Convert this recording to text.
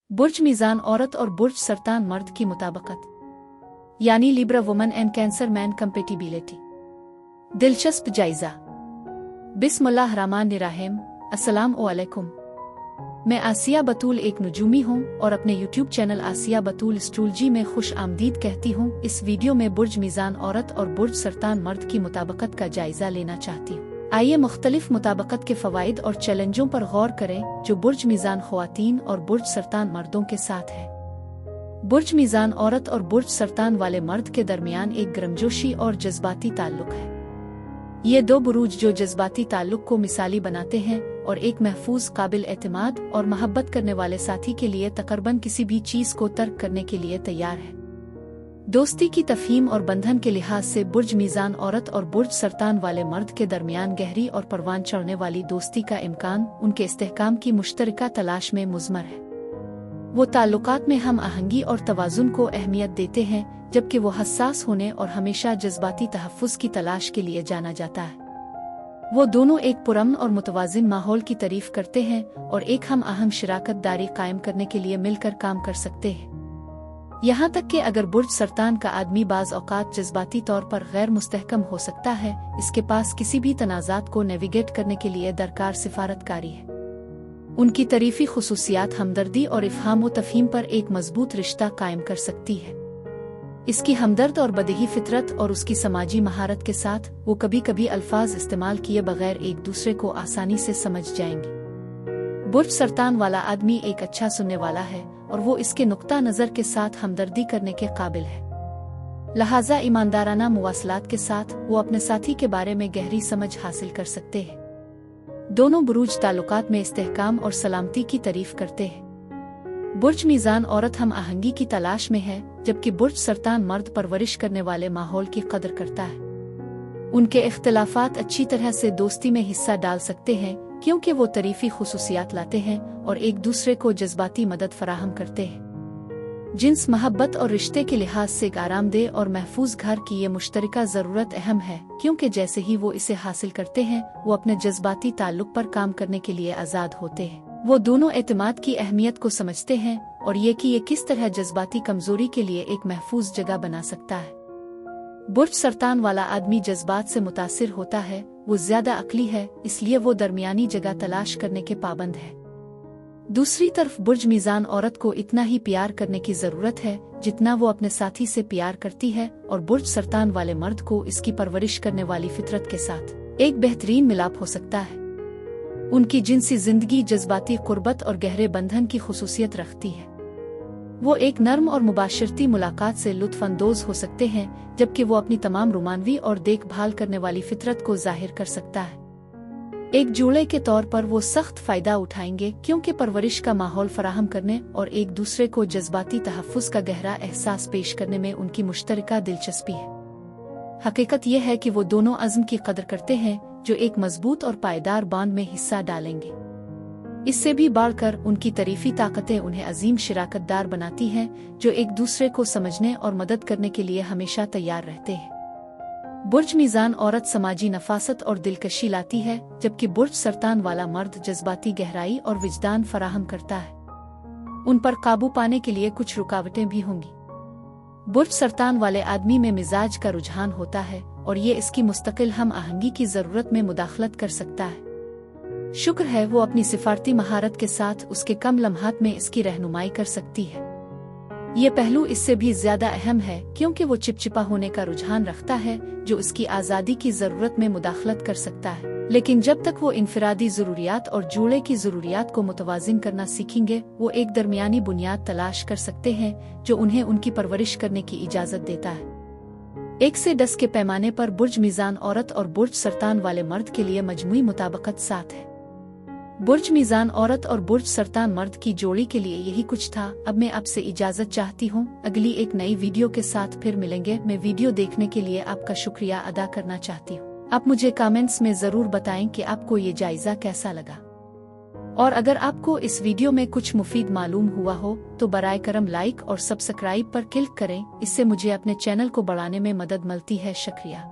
बुर्ज मीज़ान औरत और बुर्ज सरतान मर्द की मुताबिकत, यानी Libra woman and cancer man compatibility. दिलचस्प जायजा। बिस्मिल्लाहिर्रहमानिर्रहीम। अस्सलाम वालेकुम। मैं आसिया बतूल एक नुजूमी हूँ और अपने यूट्यूब चैनल आसिया बतूल एस्ट्रोलॉजी में खुश आमदीद कहती हूँ। इस वीडियो में बुर्ज मीज़ान औरत और बुर्ज सरतान मर्द की मुताबिकत का जायजा लेना चाहती हूँ। आइए मुख्तलिफ मुताबिकत के फ़वाइद और चैलेंजों पर गौर करें जो बुर्ज मीज़ान ख़वातीन और बुर्ज सरतान मर्दों के साथ है। बुर्ज मीज़ान औरत और बुर्ज सरतान वाले मर्द के दरमियान एक गर्मजोशी और जज्बाती ताल्लुक है। ये दो बुरूज जो जज्बाती ताल्लुक को मिसाली बनाते हैं और एक महफूज, काबिल एतमाद और मोहब्बत करने वाले साथी के लिए तकरीबन किसी भी चीज़ को तर्क करने के लिए तैयार है। दोस्ती की तफहीम और बंधन के लिहाज से बुर्ज मीज़ान औरत और बुर्ज सरतान वाले मर्द के दरमियान गहरी और परवान चढ़ने वाली दोस्ती का इम्कान उनके इस्तेहकाम की मुश्तरका तलाश में मुज़मर है। वो ताल्लुकात में हम आहंगी और तवाज़ुन को अहमियत देते हैं, जबकि वो हसास होने और हमेशा जज्बाती तहफ़्फ़ुज़ की तलाश के लिए जाना जाता है। वो दोनों एक पुरअमन और मुतवाज़िन माहौल की तारीफ़ करते हैं और एक हम आहंग शराकत दारी कायम करने के लिए मिलकर काम कर सकते हैं। यहाँ तक कि अगर बुर्ज सरतान का आदमी बाज़ औक़ात जज्बाती तौर पर गैर मुस्तहकम हो सकता है, इसके पास किसी भी तनाज़ात को नेविगेट करने के लिए दरकार सिफारतकारी है। उनकी तारीफ़ी खुसूसियात हमदर्दी और इफ़हाम व तफ़हीम पर एक मजबूत रिश्ता कायम कर सकती है। इसकी हमदर्द और बदही फितरत और उसकी समाजी महारत के साथ वो कभी कभी अल्फाज इस्तेमाल किए बगैर एक दूसरे को आसानी से समझ जाएंगे। बुर्ज सरतान वाला आदमी एक अच्छा सुनने वाला है और वो इसके नुक्ता नज़र के साथ हमदर्दी करने के काबिल है। लिहाजा ईमानदाराना मुवासलात के साथ वो अपने साथी के बारे में गहरी समझ हासिल कर सकते हैं। दोनों बुरूज ताल्लुकात में इस्तेहकाम और सलामती की तारीफ करते हैं। बुर्ज मीज़ान औरत हम आहंगी की तलाश में है, जबकि बुर्ज सरतान मर्द परवरिश करने वाले माहौल की कदर करता है। उनके इख्तिलाफात अच्छी तरह से दोस्ती में हिस्सा डाल सकते हैं, क्योंकि वो तारीफ़ी खुसूसियात लाते हैं और एक दूसरे को जज्बाती मदद फराहम करते हैं। जिन्स, महब्बत और रिश्ते के लिहाज से एक आरामदेह और महफूज घर की ये मुश्तरका ज़रूरत अहम है, क्योंकि जैसे ही वो इसे हासिल करते हैं वो अपने जज्बाती ताल्लुक पर काम करने के लिए आज़ाद होते हैं। वो दोनों एतमाद की अहमियत को समझते हैं और ये कि ये किस तरह जज्बाती कमजोरी के लिए एक महफूज जगह बना सकता है। बुर्ज सरतान वाला आदमी जज्बात से मुतासिर होता है, वो ज्यादा अक्ली है, इसलिए वो दरमियानी जगह तलाश करने के पाबंद है। दूसरी तरफ बुर्ज मीज़ान औरत को इतना ही प्यार करने की जरूरत है जितना वो अपने साथी से प्यार करती है, और बुर्ज सरतान वाले मर्द को इसकी परवरिश करने वाली फितरत के साथ एक बेहतरीन मिलाप हो सकता है। उनकी जिनसी जिंदगी जज्बाती कुर्बत और गहरे बंधन की खुसूसियत रखती है। वो एक नर्म और मुबाशरती मुलाकात से लुत्फ़अंदोज़ हो सकते हैं, जबकि वो अपनी तमाम रुमानवी और देखभाल करने वाली फितरत को जाहिर कर सकता है। एक जोड़े के तौर पर वो सख्त फ़ायदा उठाएंगे, क्योंकि परवरिश का माहौल फराहम करने और एक दूसरे को जज्बाती तहफ़्फ़ुज़ का गहरा एहसास पेश करने में उनकी मुश्तरका दिलचस्पी है। हकीकत यह है कि वो दोनों अज़्म की कदर करते हैं जो एक मजबूत और पायदार बांध में हिस्सा डालेंगे। इससे भी बढ़कर उनकी तारीफ़ी ताकतें उन्हें अजीम शिराकतदार बनाती हैं, जो एक दूसरे को समझने और मदद करने के लिए हमेशा तैयार रहते हैं। बुर्ज मीज़ान औरत समाजी नफासत और दिलकशी लाती है, जबकि बुर्ज सरतान वाला मर्द जज्बाती गहराई और विजदान फराहम करता है। उन पर काबू पाने के लिए कुछ रुकावटें भी होंगी। बुर्ज सरतान वाले आदमी में मिजाज का रुझान होता है और ये इसकी मुस्तकिल हम आहंगी की ज़रूरत में मुदाखलत कर सकता है। शुक्र है वो अपनी सिफारती महारत के साथ उसके कम लम्हात में इसकी रहनुमाई कर सकती है। ये पहलू इससे भी ज्यादा अहम है, क्योंकि वो चिपचिपा होने का रुझान रखता है जो उसकी आज़ादी की ज़रूरत में मुदाखलत कर सकता है। लेकिन जब तक वो इनफरादी ज़रूरियात और जोड़े की ज़रूरियात को मुतवाज़िन करना सीखेंगे, वो एक दरमियानी बुनियाद तलाश कर सकते हैं जो उन्हें उनकी परवरिश करने की इजाज़त देता है। 1 से 10 के पैमाने पर बुर्ज मीज़ान औरत और बुर्ज सरतान वाले मर्द के लिए मजमूई मुताबिकत 7 है। बुर्ज मीज़ान औरत और बुर्ज सरतान मर्द की जोड़ी के लिए यही कुछ था। अब मैं आपसे इजाज़त चाहती हूँ। अगली एक नई वीडियो के साथ फिर मिलेंगे। मैं वीडियो देखने के लिए आपका शुक्रिया अदा करना चाहती हूँ। आप मुझे कमेंट्स में ज़रूर बताएं कि आपको ये जायज़ा कैसा लगा, और अगर आपको इस वीडियो में कुछ मुफीद मालूम हुआ हो तो बराए करम लाइक और सब्सक्राइब पर क्लिक करें। इससे मुझे अपने चैनल को बढ़ाने में मदद मिलती है। शुक्रिया।